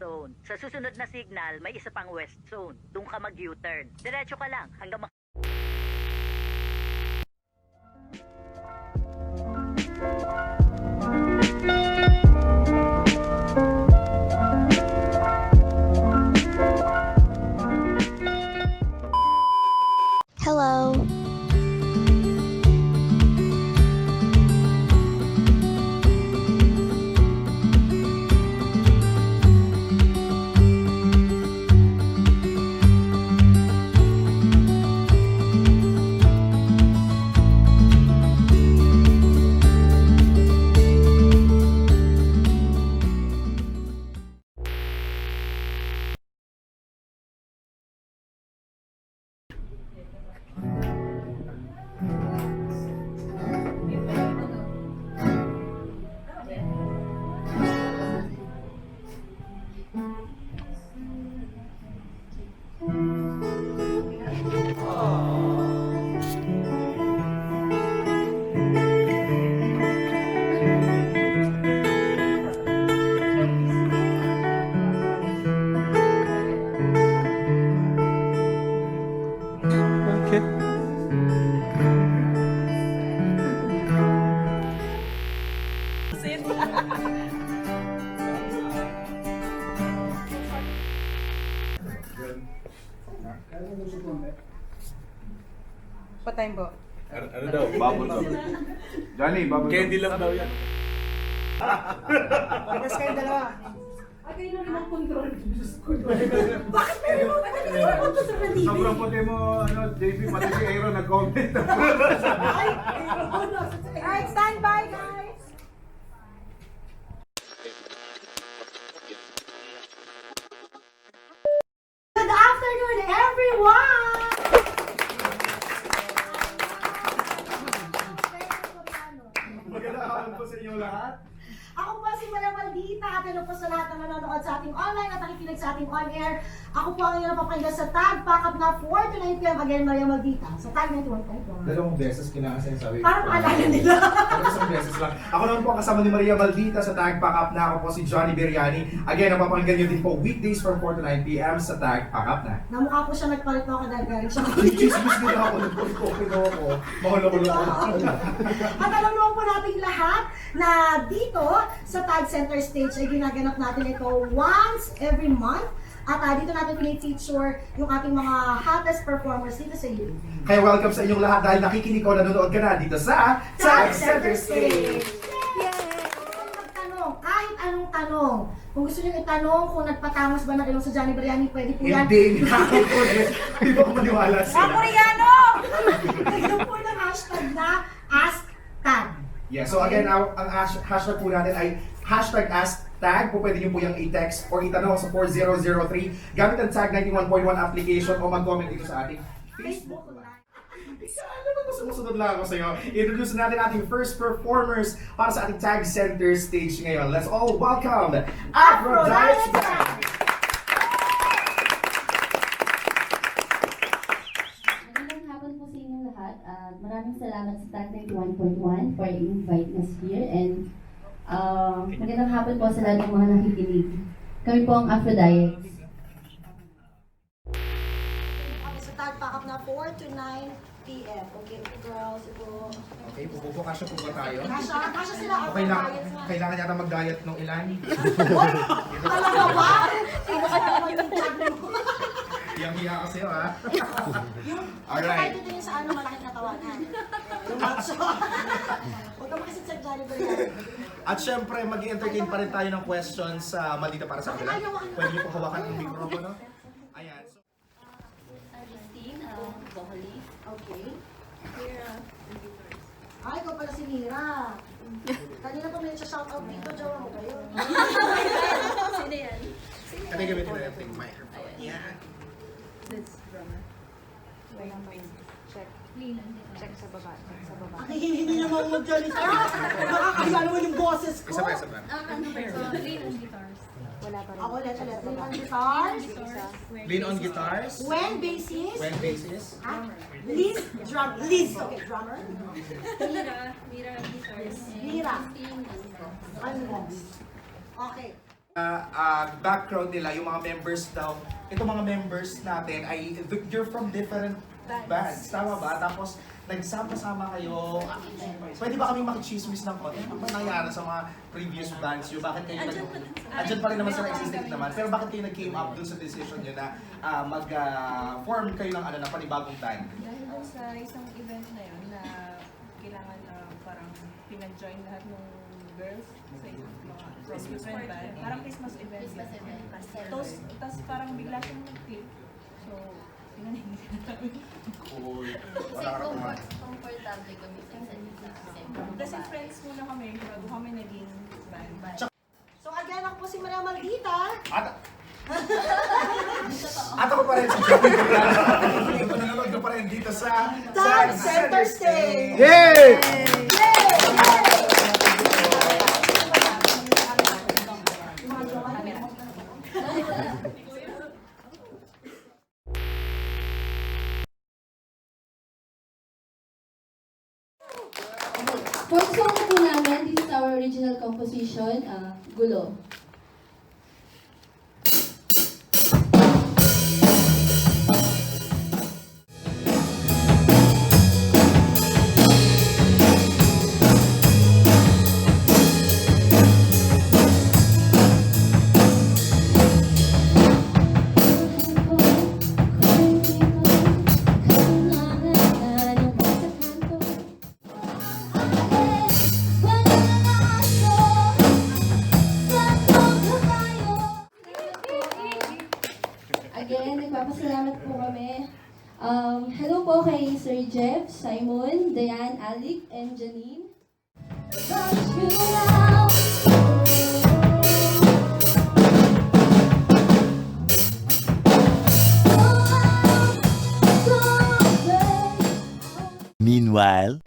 zone. Sa susunod na signal, may isa pang west zone. Doon ka mag-U-turn. Diretso ka lang hanggang Hello. Pa-time po. Ano daw? Bubble daw. Johnny, bubble candy lang daw yan. Tapos kayo dalawa. Ay, kayo na rin control. Bakit may remote? Bakit may remote sa TV? Sobrang puti mo, JP, pati si Aero nag-comment. Alright, stand by guys! Good afternoon, everyone! Magandang hapon po sa inyo lahat. Ako po si Maria Maldita at hello po sa lahat ng nanonood sa ating online at nakikinig sa ating on-air. Ako po ang inyong napapakinggan sa tag, pack up na 4 to 9 p.m. Again, Maria Maldita. Sa tag 91.1. Dalawang beses kailangan sinasabi. Parang maalala nila. Isang beses lang. Ako naman po kasama ni Maria Maldita sa Tag Pack Up na. Ako po si Johnny Beriani. Again, napapakinggan nyo din po weekdays from 4 to 9 p.m. sa Tag Pack Up na. Namukha po siya nagpalit ako dahil galing siya. Chismis din ako. Nag-coffee daw ako. Makulo-kulo ako. At alam naman po nating lahat na dito sa Tag Centerstage ay ginaganap natin ito once every month. At dito natin pinay-feature yung ating mga hottest performers dito sa UAV. Kaya welcome sa inyong lahat dahil nakikinig ko, nanonood ka na dito sa Tag Centerstage. Magtanong, kahit anong tanong. Kung gusto niyo itanong kung nagpatamos ba ng ilong sa Johnny Beriani, pwede po yan. Hindi ba ko maniwala sila? Koreano! Nagdang po ng hashtag na AskTag. Yeah, so again, ang hashtag po natin ay hashtag AskTag. Po pwede nyo po yung i-text or itanong sa 4003 gamit ang Tag 91.1 application o mag-comment dito sa ating Facebook Live. Ano ba sumusunod lang ako sa iyo? Introduce natin ating first performers para sa ating Tag Center stage ngayon. Let's all welcome Aphrodiets! Magandang hapon po sa inyong lahat. Maraming salamat sa Tag 91.1 for invite us here and magandang hapon po sa lahat ng mga nakikinig. Kami po ang Aphrodiets. Kami sa Tag Pack Up na 4 to 9 p.m. Okay, girls, ito. Okay, kasya po ba tayo? Kasha sila. Okay lang, kailangan yata mag-diet ng ilan. Talaga ba? Sino ka naman yung tag mo? Hiyang-hiya kasi ha. Alright. Ito yung sa ano, malaking katawanan. Yung macho. Huwag ka makisit sa Johnny Beriani. At syempre, mag-entertain pa rin tayo ng questions sa Maldita para sa kanila. Pwede niyo po hawakan ang mikropono. Ayan. So, Christine, vocalist. Okay. Ay, ikaw pala si Mira. Kanina pa may shoutout dito, jowa mo kayo. Sino yan? Kaya gamitin na yung microphone. Yan. This drummer. Wait, check. Check sa baba. Check sa baba. Ang hindi naman mag-ganito. Nakakaya naman yung boses ko. Isa pa, isa pa. Lean on guitars. Wala pa rin. Ako ulit. Lean on guitars. Lean on guitars. When bassist. When basis. Liz, drum. Liz. Okay, drummer. Mira guitars. Mira. Christine, Ano? Okay. background nila, yung mga members daw, itong mga members natin ay you're from different bands, tama ba? Tapos nagsama-sama kayo. Pwede ba kami makichismis ng konti? Ano ba nangyari sa mga previous bands yun? Bakit kayo andyan pa rin naman sa existing naman. Pero bakit kayo nag-came up dun sa decision nyo na mag-form kayo ng ng panibagong band? Dahil dun sa isang event na yun na kailangan parang pinag-join lahat ng girls sa mga from different band. Parang Christmas event. Tapos parang bigla siyang nag-click. So, pinanhindi na namin. Cool. Kasi comfortable kami sa isa't isa. Kasi friends muna kami, bago kami naging band. So again, ako po si Maria Maldita. At ako pa rin si Joey. Ito nanonood ka pa rin dito sa Centerstage. Yay! For the song po namin, this is our original composition, Gulo. Again, nagpapasalamat po kami. Hello po kay Sir Jeff, Simon, Dayan, Alec, and Janine. Meanwhile,